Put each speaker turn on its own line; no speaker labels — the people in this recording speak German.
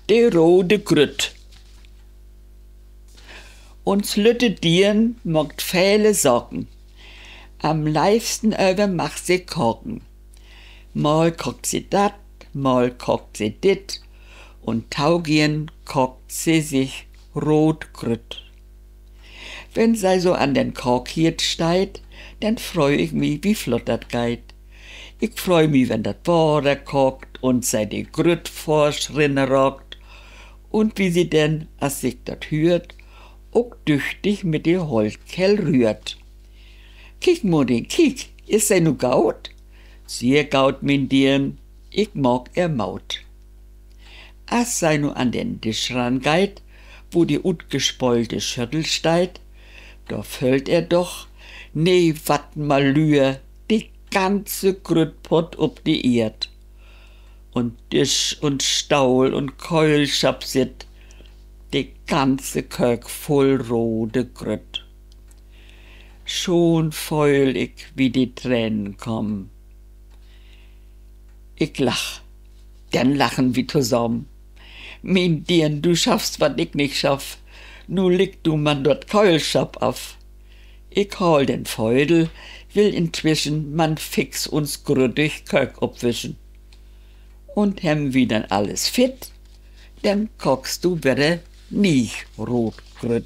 De rode Grüt. Uns lütte Dieren mogt viele Sorgen. Am liebsten über macht sie kochen. Mal kocht sie dat, mal kocht sie dit, und taugien kocht sie sich Rotgrüt. Wenn sei so an den Korkhirt steit, dann freu ich mi, wie flott dat geit. Ich freu mi, wenn dat Wasser kocht und sei die Grüt vorschrinne rockt, und wie sie denn, as sich dat hürt, auch düchtig mit de Holzkel rührt. Kiek, Mutti, kiek, is sei nu gaut? Sehr gaut, min Dirn, ich mag er Maut. As sei nu an den Tisch rangeit, wo die utgespollte Schüttel steit, da fällt er doch, nee, wat Malür, die ganze Grütpott ob die Erd. Und Tisch und Staul und Keulschap sit, die ganze Kök voll rode Grüt. Schon feul ich, wie die Tränen kommen. Ich lach, dann lachen wir zusammen. Mein Dirn, du schaffst, wat ich nicht schaff, nu leg du man dort Keulschap auf. Ich hol den Feudel, will inzwischen man fix uns grüttig Kök obwischen. Und hem wie dann alles fit, dann kochst du wieder nicht Rotgrüt.